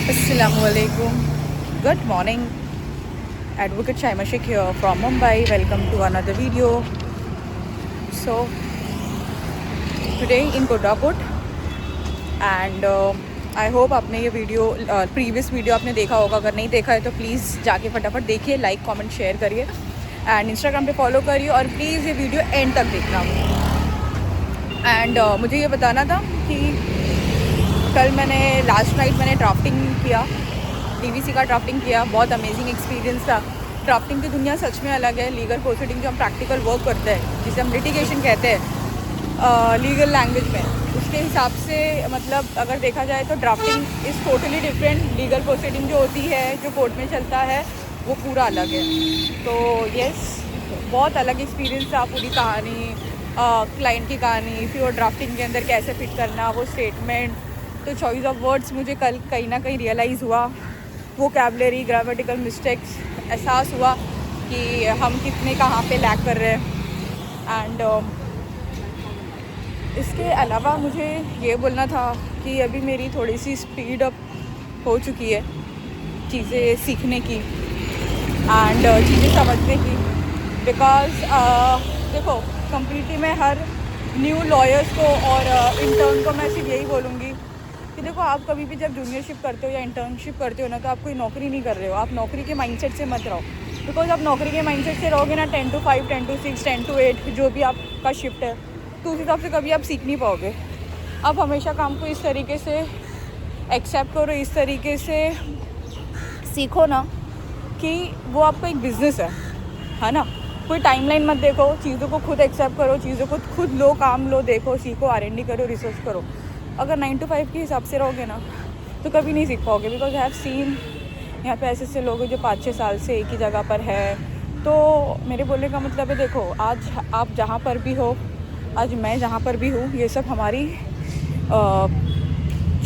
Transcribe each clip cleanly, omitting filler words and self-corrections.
Assalamualaikum. Good morning. Advocate Shaima Sheikh here from Mumbai. Welcome to another video. So today in Kodaput and I hope आपने ये video previous video आपने देखा होगा. अगर नहीं देखा है तो प्लीज़ जाके फटाफट देखिए, लाइक कमेंट शेयर करिए एंड इंस्टाग्राम पे फॉलो करिए और प्लीज़ ये वीडियो एंड तक देखना. एंड मुझे ये बताना था कि कल लास्ट नाइट मैंने ड्राफ्टिंग किया, डीवीसी का ड्राफ्टिंग किया. बहुत अमेजिंग एक्सपीरियंस था. ड्राफ्टिंग की दुनिया सच में अलग है. लीगल प्रोसीडिंग जो हम प्रैक्टिकल वर्क करते हैं, जिसे हम लिटिगेशन कहते हैं लीगल लैंग्वेज में, उसके हिसाब से मतलब अगर देखा जाए तो drafting is totally different. Legal proceeding जो होती है, जो कोर्ट में चलता है, वो पूरा अलग है. तो येस, बहुत अलग एक्सपीरियंस था. पूरी कहानी, क्लाइंट की कहानी, फिर वो ड्राफ्टिंग के अंदर कैसे फिट करना, वो स्टेटमेंट. तो चॉइस ऑफ वर्ड्स मुझे कल कहीं ना कहीं रियलाइज़ हुआ. वोकैबुलरी, ग्रामेटिकल मिस्टेक्स, एहसास हुआ कि हम कितने कहाँ पे लैक कर रहे हैं. एंड इसके अलावा मुझे ये बोलना था कि अभी मेरी थोड़ी सी स्पीड अप हो चुकी है चीज़ें सीखने की एंड चीज़ें समझने की. बिकॉज देखो, कम्प्लीटली मैं हर न्यू लॉयर्स को और इंटर्न को मैं सिर्फ यही बोलूँगी कि देखो, आप कभी भी जब जूनियरशिप करते हो या इंटर्नशिप करते हो ना, तो आप कोई नौकरी नहीं कर रहे हो. आप नौकरी के माइंडसेट से मत रहो. बिकॉज आप नौकरी के माइंडसेट से रहोगे ना, 10 to 5, 10 to 6, 10 to 8 जो भी आपका शिफ्ट है, तो उस हिसाब से कभी आप सीख नहीं पाओगे. आप हमेशा काम को इस तरीके से एक्सेप्ट करो, इस तरीके से सीखो ना कि वो आपका एक बिज़नेस है ना. कोई टाइमलाइन मत देखो, चीज़ों को खुद एक्सेप्ट करो, चीज़ों को खुद लो, काम लो, देखो, सीखो, R&D करो, रिसर्च करो. अगर 9 to 5 के हिसाब से रहोगे ना, तो कभी नहीं सीख पाओगे. बिकॉज आई हैव सीन यहाँ पे ऐसे लोग हैं जो 5-6 साल से एक ही जगह पर है. तो मेरे बोलने का मतलब है, देखो, आज आप जहाँ पर भी हो, आज मैं जहाँ पर भी हूँ, ये सब हमारी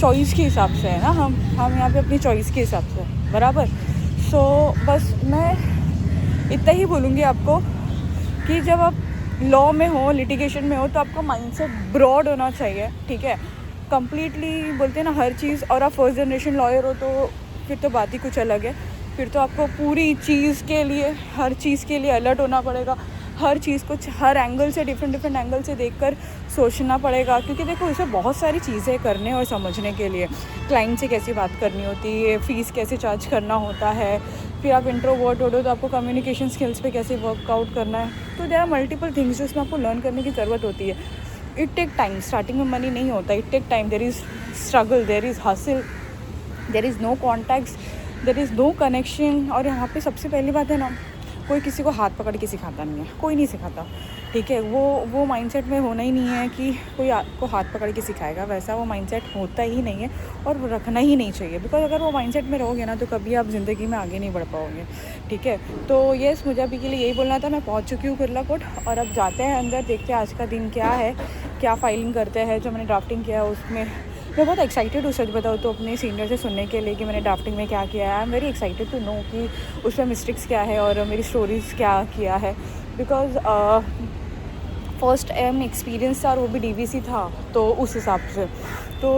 चॉइस के हिसाब से है ना. हम यहाँ पे अपनी चॉइस के हिसाब से, बराबर. सो बस मैं इतना ही बोलूँगी आपको कि जब आप लॉ में हो, लिटिगेशन में हो, तो आपका माइंडसेट ब्रॉड होना चाहिए. ठीक है, कम्प्लीटली बोलते हैं ना हर चीज़. और आप फर्स्ट जनरेशन लॉयर हो तो फिर तो बात ही कुछ अलग है. फिर तो आपको पूरी चीज़ के लिए, हर चीज़ के लिए अलर्ट होना पड़ेगा. हर चीज़ को हर एंगल से, डिफरेंट एंगल से देखकर सोचना पड़ेगा. क्योंकि देखो, इसमें बहुत सारी चीज़ें करने और समझने के लिए. क्लाइंट से कैसी बात करनी होती है, फ़ीस कैसे चार्ज करना होता है. फिर आप इंट्रोवर्ट हो तो आपको कम्युनिकेशन स्किल्स पे कैसे वर्कआउट करना है. तो देयर आर मल्टीपल थिंग्स जो इसमें आपको लर्न करने की ज़रूरत होती है. It take time. स्टार्टिंग में मनी नहीं होता. It take time. There is struggle, there is hustle, there is no contacts, there is no connection. और यहाँ पे सबसे पहली बात है ना, कोई किसी को हाथ पकड़ के सिखाता नहीं है. कोई नहीं सिखाता. ठीक है, वो माइंडसेट में होना ही नहीं है कि कोई आपको हाथ पकड़ के सिखाएगा. वैसा वो माइंडसेट होता ही नहीं है और वो रखना ही नहीं चाहिए. बिकॉज अगर वो माइंडसेट में रहोगे ना, तो कभी आप ज़िंदगी में आगे नहीं बढ़ पाओगे. ठीक है, तो येस, मुझे अभी के लिए यही बोलना था. मैं पहुंच चुकी हूँ कुर्ला कोर्ट और अब जाते हैं अंदर, देखते हैं आज का दिन क्या है, क्या फाइलिंग करते हैं. जो मैंने ड्राफ्टिंग किया है उसमें मैं बहुत एक्साइटेड हूँ, सच बताऊँ तो, अपने सीनियर से सुनने के लिए कि मैंने ड्राफ्टिंग में क्या किया है. I am very excited to know कि उसमें मिस्टेक्स क्या है और मेरी स्टोरीज़ क्या किया है. बिकॉज फर्स्ट एक्सपीरियंस था और वो भी डीवीसी था, तो उस हिसाब से तो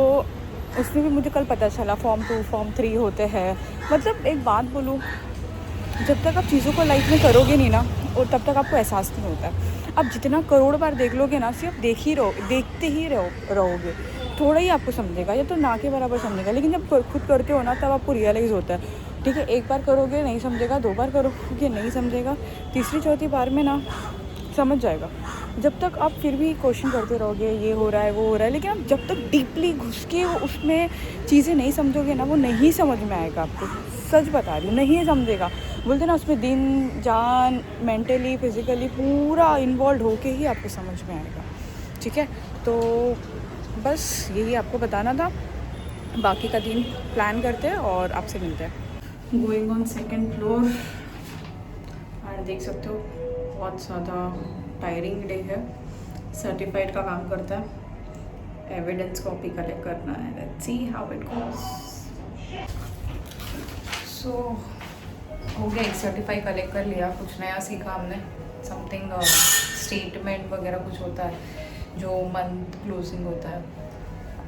उसमें भी मुझे कल पता चला फॉर्म 2, फॉर्म 3 होते हैं. मतलब एक बात बोलूँ, जब तक आप चीज़ों को लाइफ में करोगे नहीं ना, और तब तक आपको एहसास नहीं होता है. आप जितना करोड़ बार देख लोगे ना, सिर्फ देखते ही रहोगे. थोड़ा ही आपको समझेगा, या तो ना के बराबर समझेगा. लेकिन जब खुद करते हो ना, तब आपको रियलाइज़ होता है. ठीक है, एक बार करोगे नहीं समझेगा, 2 बार करोगे नहीं समझेगा, तीसरी चौथी बार में ना समझ जाएगा. जब तक आप फिर भी क्वेश्चन करते रहोगे, ये हो रहा है, वो हो रहा है, लेकिन आप जब तक डीपली घुस के उसमें चीज़ें नहीं समझोगे ना, वो नहीं समझ में आएगा आपको. सच बता रही हूँ, नहीं समझेगा. बोलते ना, उसमें दिन जान, मेंटली, फिज़िकली पूरा इन्वॉल्व होके ही आपको समझ में आएगा. ठीक है, तो बस यही आपको बताना था. बाकी का दिन प्लान करते हैं और आपसे मिलते हैं. गोइंग ऑन 2nd फ्लोर और देख सकते हो बहुत ज़्यादा टायरिंग डे है. सर्टिफाइड का काम करता है, एविडेंस कॉपी कलेक्ट करना है. Let's see how it goes. So हो गया, एक सर्टिफाई कलेक्ट कर लिया. कुछ नया सीखा हमने, समथिंग स्टेटमेंट वगैरह कुछ होता है जो मंथ क्लोजिंग होता है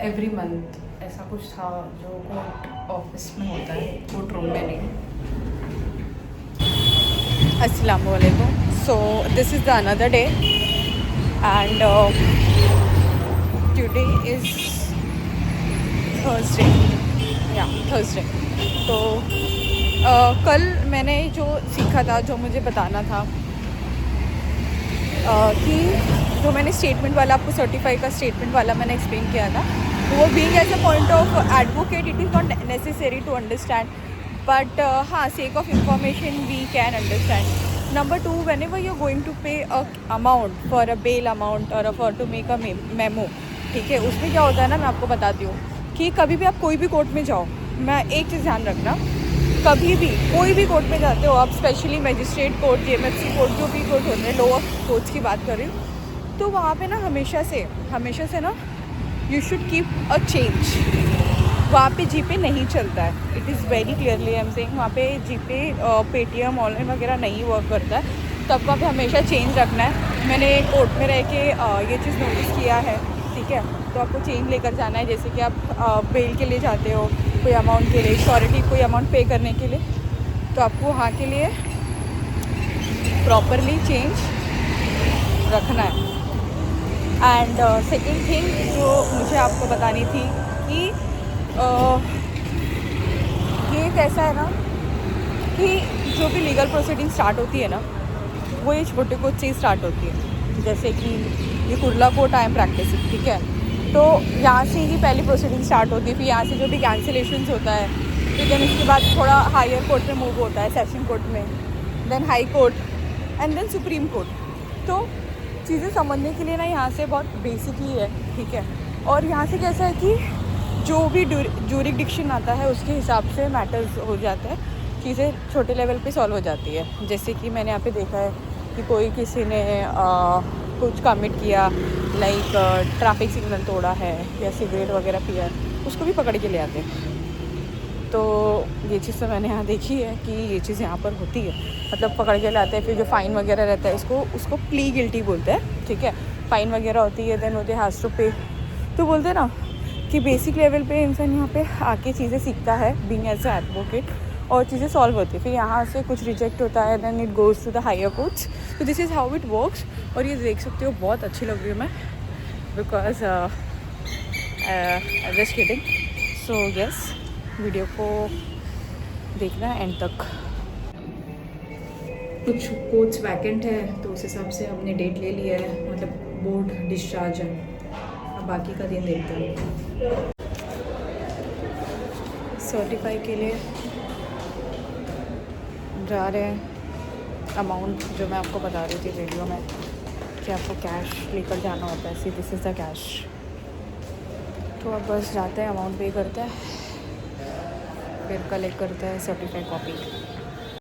एवरी मंथ, ऐसा कुछ था जो कोर्ट इसमें होता है, कोर्ट रूम में नहीं। अस्सलाम वालेकुम। So this is the another day and today is Thursday, या थर्सडे। तो कल मैंने जो सीखा था, जो मुझे बताना था कि जो मैंने स्टेटमेंट वाला आपको सर्टिफाई का स्टेटमेंट वाला मैंने एक्सप्लेन किया था, वो being as a point of advocate it is not necessary to understand, but हाँ, sake of information we can understand. Number 2, whenever you're going to pay a amount for a bail amount or for to make a memo, ठीक है, उसमें क्या होता है ना, मैं आपको बताती हूँ कि कभी भी आप कोई भी कोर्ट में जाओ, मैं एक चीज़ ध्यान रखना, कभी भी कोई भी कोर्ट में जाते हो आप, specially magistrate court, JMFC court, जो भी कोर्ट होते हैं, लोअर कोर्ट्स की बात कर रही हूँ, तो वहाँ पे ना हमेशा से ना you should keep a change. वहाँ पे जीपे नहीं चलता है, it is very clearly I am saying, वहाँ पे जीपे पेटीएम ऑनलाइन वगैरह नहीं वर्क करता है, तो आपको वहाँ पे हमेशा चेंज रखना है। मैंने कोर्ट में रह के ये चीज़ नोटिस किया है, ठीक है, तो आपको चेंज लेकर जाना है। जैसे कि आप बेल के लिए जाते हो, कोई अमाउंट के लिए, श्योरिटी कोई अमाउंट पे करने के लिए, तो आपको वहाँ के लिए प्रॉपरली चेंज रखना है। एंड सेकेंड थिंग जो मुझे आपको बतानी थी कि ये कैसा है ना कि जो भी लीगल प्रोसीडिंग स्टार्ट होती है ना, वो ये छोटे कोर्ट से ही स्टार्ट होती है। जैसे कि ये Kurla court I am practising, ठीक है, तो यहाँ से ही पहली प्रोसीडिंग स्टार्ट होती है। फिर यहाँ से जो भी कैंसिलेशंस होता है, फिर देन उसके बाद थोड़ा हायर कोर्ट में मूव होता है, सेशन कोर्ट में, then high court and then supreme court. तो चीज़ें समझने के लिए ना यहाँ से बहुत बेसिक ही है, ठीक है। और यहाँ से कैसा है कि जो भी ज्यूरिडिक्शन आता है उसके हिसाब से मैटर्स हो जाता है, चीज़ें छोटे लेवल पे सॉल्व हो जाती है। जैसे कि मैंने यहाँ पे देखा है कि कोई किसी ने कुछ कमिट किया, लाइक ट्रैफिक सिग्नल तोड़ा है या सिगरेट वगैरह पिया है, उसको भी पकड़ के ले आते हैं। तो ये चीज़ तो मैंने यहाँ देखी है कि ये चीज़ यहाँ पर होती है, मतलब पकड़ के लाते हैं। फिर जो फ़ाइन वगैरह रहता है उसको प्ली गिल्टी बोलते हैं, ठीक है। फ़ाइन वगैरह होती है, देन होते हैज़ टू पे। तो बोलते हैं ना कि बेसिक लेवल पे इंसान यहाँ पे आके चीज़ें सीखता है बीइंग एज अ एडवोकेट, और चीज़ें सॉल्व होती है। फिर यहाँ से कुछ रिजेक्ट होता है, then it goes to the higher courts. तो this is how it works. और ये देख सकते हो, बहुत अच्छी लग रही हूँ मैं, because just kidding. So yes, video को देखना एंड तक। कुछ कोर्ट्स वैकेंट है, तो उस हिसाब से हमने डेट ले लिया है, मतलब बोर्ड डिस्चार्ज है। अब बाकी का दिन देखते हैं। सर्टिफाई के लिए जा रहे हैं। अमाउंट जो मैं आपको बता रही थी वीडियो में कि आपको कैश लेकर जाना होता है, see this is the cash. तो अब बस जाते हैं, अमाउंट पे करते हैं, फिर कलेक्ट करते हैं सर्टिफाइड कॉपी।